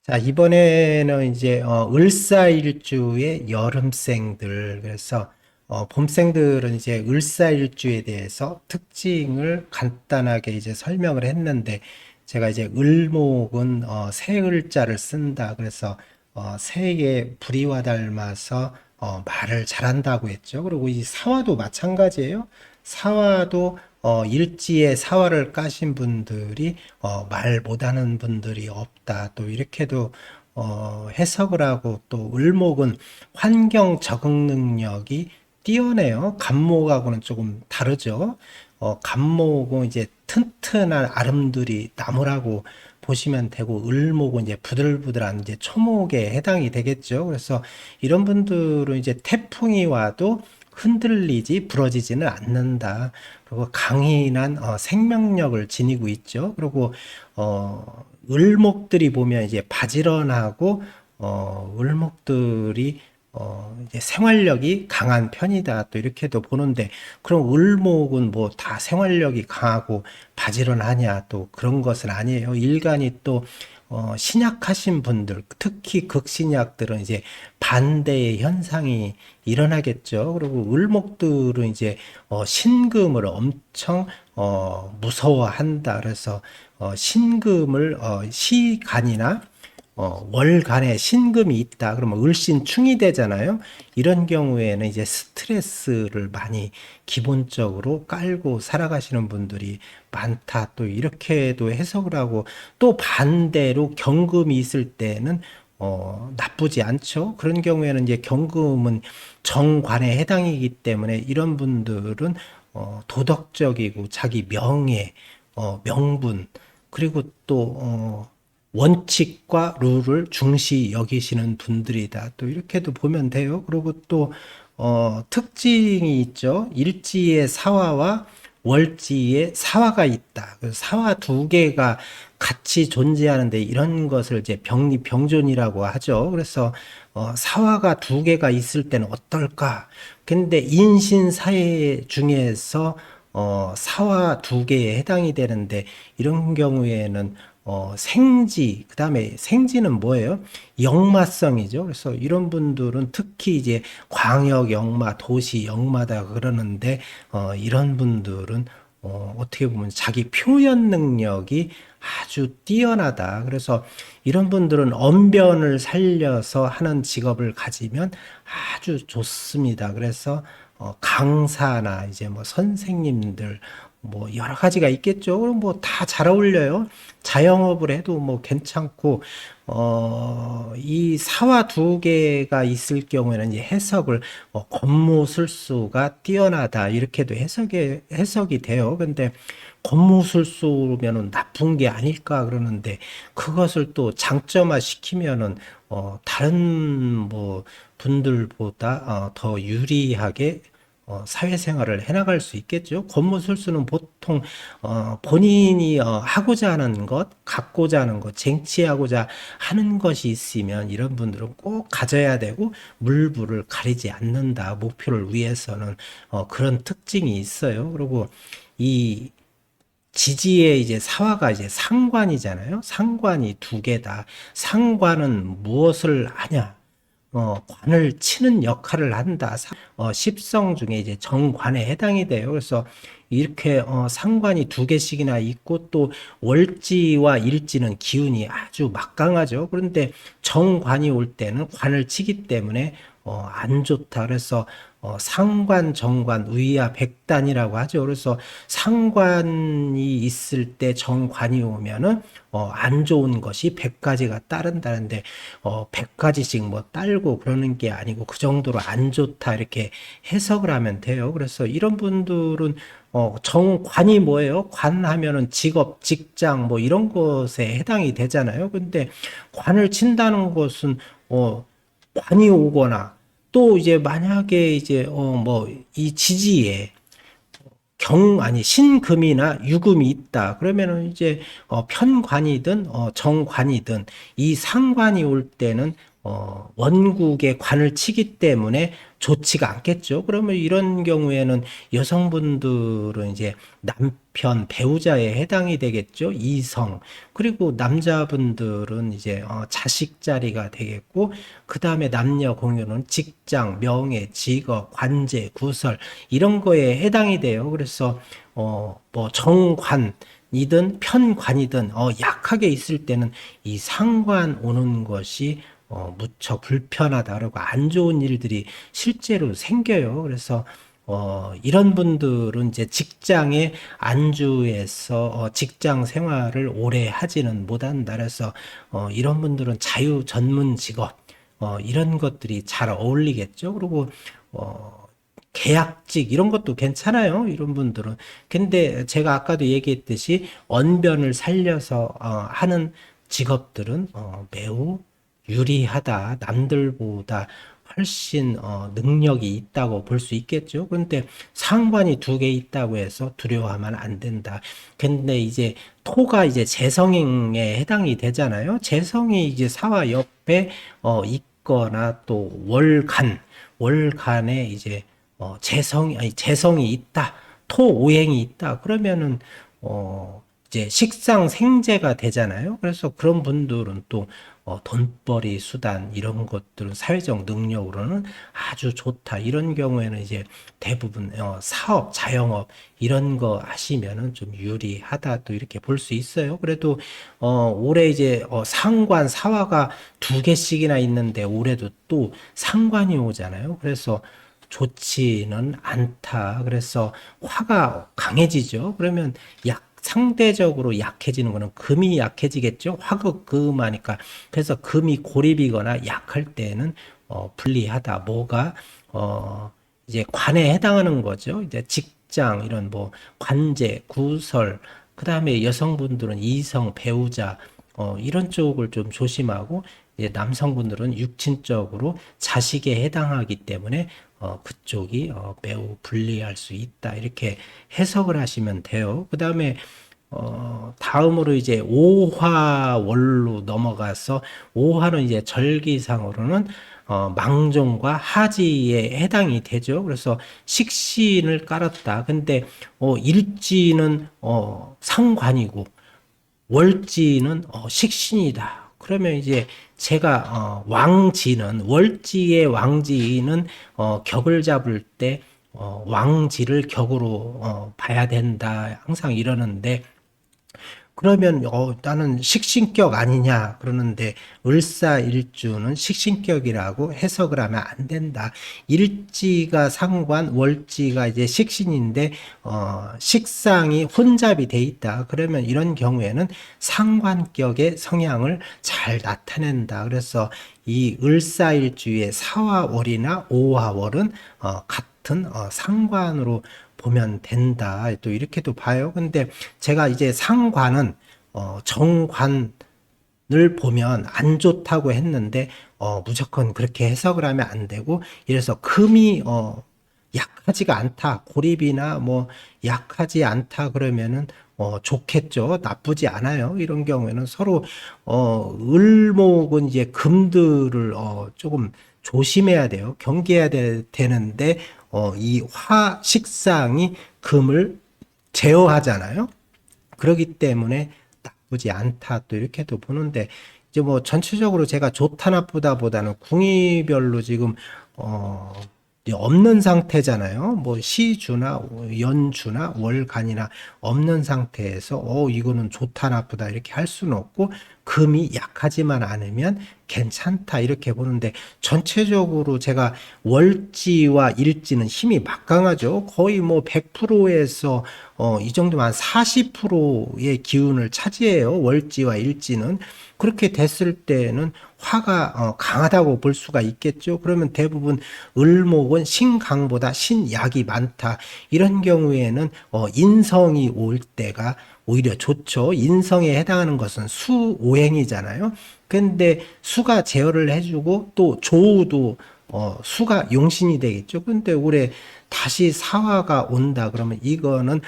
자, 이번에는 이제 을사일주의 여름생들, 그래서 봄생들은 이제 을사일주에 대해서 특징을 간단하게 이제 설명을 했는데, 제가 이제 을목은 새 을자를 쓴다. 그래서 새의 부리와 닮아서 말을 잘한다고 했죠. 그리고 이 사화도 마찬가지예요. 사화도 일지에 사화를 까신 분들이 말 못하는 분들이 없다. 또 이렇게도 해석을 하고, 또 을목은 환경 적응 능력이 뛰어내요. 간목하고는 조금 다르죠. 간목은 이제 튼튼한 아름드리 나무라고 보시면 되고, 을목은 이제 부들부들한 이제 초목에 해당이 되겠죠. 그래서 이런 분들은 이제 태풍이 와도 흔들리지 부러지지는 않는다. 그리고 강인한 생명력을 지니고 있죠. 그리고 을목들이 보면 이제 바지런하고 을목들이 이제 생활력이 강한 편이다. 또 이렇게도 보는데, 그럼 을목은 뭐 다 생활력이 강하고 바지런하냐? 또 그런 것은 아니에요. 일간이 또 신약하신 분들, 특히 극신약들은 이제 반대의 현상이 일어나겠죠. 그리고 을목들은 이제 신금을 엄청 무서워한다. 그래서 신금을 시간이나 월간에 신금이 있다. 그러면 을신충이 되잖아요. 이런 경우에는 이제 스트레스를 많이 기본적으로 깔고 살아가시는 분들이 많다. 또 이렇게도 해석을 하고, 또 반대로 경금이 있을 때는 나쁘지 않죠. 그런 경우에는 이제 경금은 정관에 해당이기 때문에 이런 분들은 도덕적이고 자기 명예, 명분, 그리고 또 원칙과 룰을 중시 여기시는 분들이다. 또 이렇게도 보면 돼요. 그리고 또 특징이 있죠. 일지의 사화와 월지의 사화가 있다. 그 사화 두 개가 같이 존재하는데, 이런 것을 이제 병존이라고 하죠. 그래서 사화가 두 개가 있을 때는 어떨까? 근데 인신사회 중에서 사화 두 개에 해당이 되는데, 이런 경우에는 생지, 그 다음에 생지는 뭐예요? 역마성이죠. 그래서 이런 분들은 특히 이제 광역 역마, 도시 역마다 그러는데, 이런 분들은 어떻게 보면 자기 표현 능력이 아주 뛰어나다. 그래서 이런 분들은 언변을 살려서 하는 직업을 가지면 아주 좋습니다. 그래서 강사나 이제 뭐 선생님들, 뭐 여러 가지가 있겠죠. 그럼 뭐 다 잘 어울려요. 자영업을 해도 뭐 괜찮고, 이 사화 두 개가 있을 경우에는 이제 해석을 권무술수가 뛰어나다 이렇게도 해석이 돼요. 근데 권무술수면은 나쁜 게 아닐까 그러는데, 그것을 또 장점화 시키면은 다른 뭐 분들보다 더 유리하게 사회생활을 해나갈 수 있겠죠. 권무술수는 보통 본인이 하고자 하는 것, 갖고자 하는 것, 쟁취하고자 하는 것이 있으면 이런 분들은 꼭 가져야 되고, 물불을 가리지 않는다. 목표를 위해서는 그런 특징이 있어요. 그리고 이 지지의 이제 사화가 이제 상관이잖아요. 상관이 두 개다. 상관은 무엇을 하냐? 관을 치는 역할을 한다. 십성 중에 이제 정관에 해당이 돼요. 그래서 이렇게 상관이 두 개씩이나 있고, 또 월지와 일지는 기운이 아주 막강하죠. 그런데 정관이 올 때는 관을 치기 때문에 안 좋다. 그래서 상관, 정관, 위와 백단이라고 하죠. 그래서 상관이 있을 때 정관이 오면은 안 좋은 것이 100가지가 따른다는데, 100가지씩 뭐 딸고 그러는 게 아니고 그 정도로 안 좋다 이렇게 해석을 하면 돼요. 그래서 이런 분들은 정관이 뭐예요? 관하면은 직업, 직장 뭐 이런 것에 해당이 되잖아요. 근데 관을 친다는 것은 관이 오거나, 또 이제 만약에 이제 뭐 이 지지에 아니 신금이나 유금이 있다. 그러면은 이제 편관이든 정관이든 이 상관이 올 때는 원국에 관을 치기 때문에 좋지가 않겠죠. 그러면 이런 경우에는 여성분들은 이제 남편, 배우자에 해당이 되겠죠. 이성. 그리고 남자분들은 이제 자식 자리가 되겠고, 그 다음에 남녀 공유는 직장, 명예, 직업, 관제, 구설 이런 거에 해당이 돼요. 그래서 뭐 정관이든 편관이든 약하게 있을 때는 이 상관 오는 것이 무척 불편하다. 그리고 안 좋은 일들이 실제로 생겨요. 그래서 이런 분들은 이제 직장에 안주해서 직장 생활을 오래 하지는 못한다. 그래서 이런 분들은 자유 전문 직업 이런 것들이 잘 어울리겠죠. 그리고 계약직 이런 것도 괜찮아요. 이런 분들은. 근데 제가 아까도 얘기했듯이 언변을 살려서 하는 직업들은 매우 유리하다. 남들보다 훨씬 능력이 있다고 볼 수 있겠죠. 근데 상관이 두 개 있다고 해서 두려워하면 안 된다. 근데 이제 토가 이제 재성에 해당이 되잖아요. 재성이 이제 사화 옆에 있거나 또 월간에 이제 재성이 있다. 토오행이 있다. 그러면은 이제 식상 생재가 되잖아요. 그래서 그런 분들은 또 돈벌이 수단 이런 것들은 사회적 능력으로는 아주 좋다. 이런 경우에는 이제 대부분 사업, 자영업 이런 거 하시면은 좀 유리하다. 또 이렇게 볼 수 있어요. 그래도 올해 이제 상관, 사화가 두 개씩이나 있는데 올해도 또 상관이 오잖아요. 그래서 좋지는 않다. 그래서 화가 강해지죠. 그러면 상대적으로 약해지는 거는 금이 약해지겠죠. 화극 금하니까. 그래서 금이 고립이거나 약할 때는 불리하다. 뭐가 이제 관에 해당하는 거죠. 이제 직장 이런 뭐 관제, 구설, 그다음에 여성분들은 이성, 배우자 이런 쪽을 좀 조심하고 이제 남성분들은 육친적으로 자식에 해당하기 때문에 그쪽이 매우 불리할 수 있다. 이렇게 해석을 하시면 돼요. 그 다음에 다음으로 이제 오화월로 넘어가서 오화는 이제 절기상으로는 망종과 하지에 해당이 되죠. 그래서 식신을 깔았다. 근데 일지는 상관이고 월지는 식신이다. 그러면 이제 제가 왕지는 월지의 왕지는 격을 잡을 때 왕지를 격으로 봐야 된다. 항상 이러는데 그러면 나는 식신격 아니냐 그러는데 을사일주는 식신격이라고 해석을 하면 안 된다. 일지가 상관, 월지가 이제 식신인데 식상이 혼잡이 돼 있다. 그러면 이런 경우에는 상관격의 성향을 잘 나타낸다. 그래서 이 을사일주의 사화월이나 오화월은 같은 상관으로 보면 된다. 또 이렇게도 봐요. 근데 제가 이제 상관은 정관을 보면 안 좋다고 했는데 무조건 그렇게 해석을 하면 안 되고 이래서 금이 약하지가 않다. 고립이나 뭐 약하지 않다 그러면은 좋겠죠. 나쁘지 않아요. 이런 경우에는 서로 을목은 이제 금들을 조금 조심해야 돼요. 경계해야 되는데 이 화식상이 금을 제어하잖아요. 그렇기 때문에 나쁘지 않다. 또 이렇게도 보는데 이제 뭐 전체적으로 제가 좋다 나쁘다 보다는 궁위별로 지금 이제 없는 상태잖아요. 뭐 시주나 연주나 월간이나 없는 상태에서 이거는 좋다 나쁘다 이렇게 할 수는 없고 금이 약하지만 않으면 괜찮다 이렇게 보는데 전체적으로 제가 월지와 일지는 힘이 막강하죠. 거의 뭐 100%에서 이 정도면 한 40%의 기운을 차지해요. 월지와 일지는. 그렇게 됐을 때는 화가 강하다고 볼 수가 있겠죠. 그러면 대부분 을목은 신강보다 신약이 많다. 이런 경우에는 인성이 올 때가 오히려 좋죠. 인성에 해당하는 것은 수오행이잖아요. 근데 수가 제어를 해주고 또 조우도 수가 용신이 되겠죠. 근데 올해 다시 사화가 온다 그러면 이거는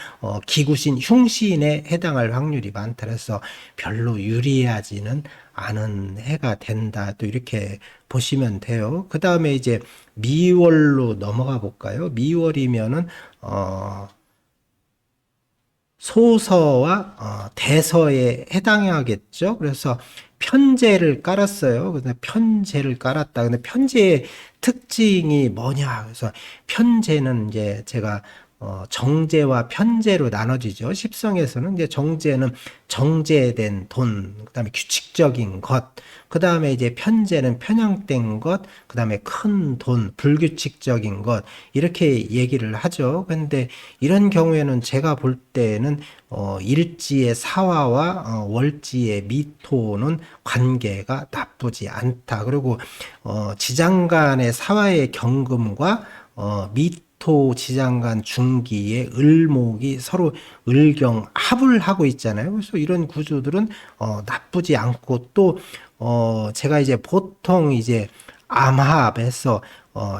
기구신 흉신에 해당할 확률이 많다. 그래서 별로 유리하지는 않은 해가 된다. 또 이렇게 보시면 돼요. 그 다음에 이제 미월로 넘어가 볼까요? 미월이면은 소서와 대서에 해당하겠죠. 그래서 편제를 깔았어요. 근데 편제를 깔았다. 근데 편제의 특징이 뭐냐? 그래서 편제는 이제 제가 정제와 편제로 나눠지죠. 십성에서는 이제 정제는 정제된 돈, 그다음에 규칙적인 것, 그다음에 이제 편제는 편향된 것, 그다음에 큰 돈, 불규칙적인 것 이렇게 얘기를 하죠. 근데 이런 경우에는 제가 볼 때는 일지의 사화와 월지의 미토는 관계가 나쁘지 않다. 그리고 지장간의 사화의 경금과 미토 지장간 중기의 을목이 서로 을경 합을 하고 있잖아요. 그래서 이런 구조들은 나쁘지 않고 또 제가 이제 보통 이제 암합에서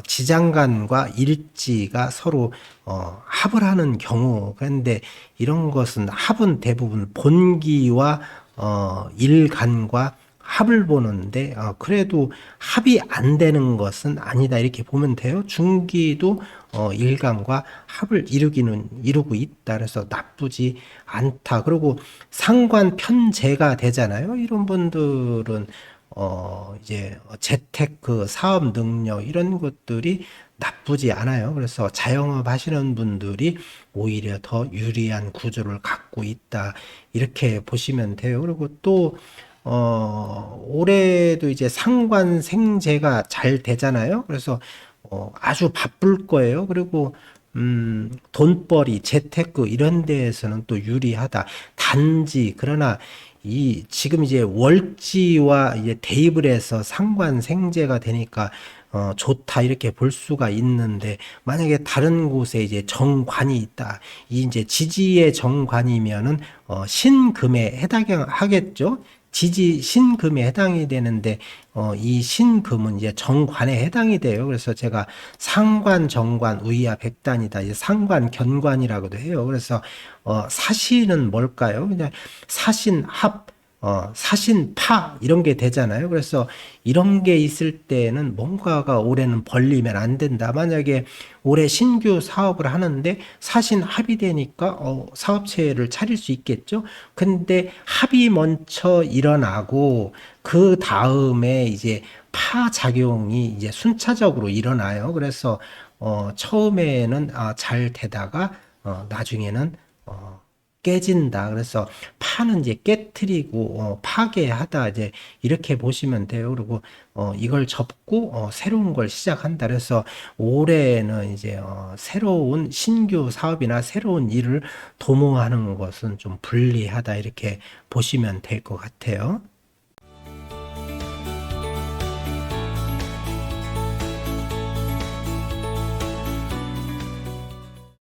지장간과 일지가 서로 합을 하는 경우, 그런데 이런 것은 합은 대부분 본기와 일간과 합을 보는데 그래도 합이 안 되는 것은 아니다 이렇게 보면 돼요. 중기도 일간과 합을 이루고 있다. 그래서 나쁘지 않다. 그리고 상관 편제가 되잖아요. 이런 분들은 이제 재테크, 사업 능력 이런 것들이 나쁘지 않아요. 그래서 자영업 하시는 분들이 오히려 더 유리한 구조를 갖고 있다. 이렇게 보시면 돼요. 그리고 또 올해도 이제 상관생제가 잘 되잖아요. 그래서 아주 바쁠 거예요. 그리고 돈벌이, 재테크 이런 데에서는 또 유리하다. 단지 그러나 이 지금 이제 월지와 이제 대입을 해서 상관생제가 되니까 좋다 이렇게 볼 수가 있는데 만약에 다른 곳에 이제 정관이 있다. 이 이제 지지의 정관이면은 신금에 해당하겠죠. 지지 신금에 해당이 되는데 이 신금은 이제 정관에 해당이 돼요. 그래서 제가 상관, 정관, 우이와 백단이다. 이제 상관, 견관이라고도 해요. 그래서 사신은 뭘까요? 그냥 사신, 합, 사신, 파 이런 게 되잖아요. 그래서 이런 게 있을 때는 뭔가가 올해는 벌리면 안 된다. 만약에 올해 신규 사업을 하는데 사신 합이 되니까 사업체를 차릴 수 있겠죠. 근데 합이 먼저 일어나고 그 다음에 이제 파 작용이 이제 순차적으로 일어나요. 그래서 처음에는 잘 되다가 나중에는 깨진다. 그래서 파는 이제 깨트리고 파괴하다 이제 이렇게 보시면 돼요. 그리고 이걸 접고 새로운 걸 시작한다. 그래서 올해는 이제 새로운 신규 사업이나 새로운 일을 도모하는 것은 좀 불리하다 이렇게 보시면 될 것 같아요.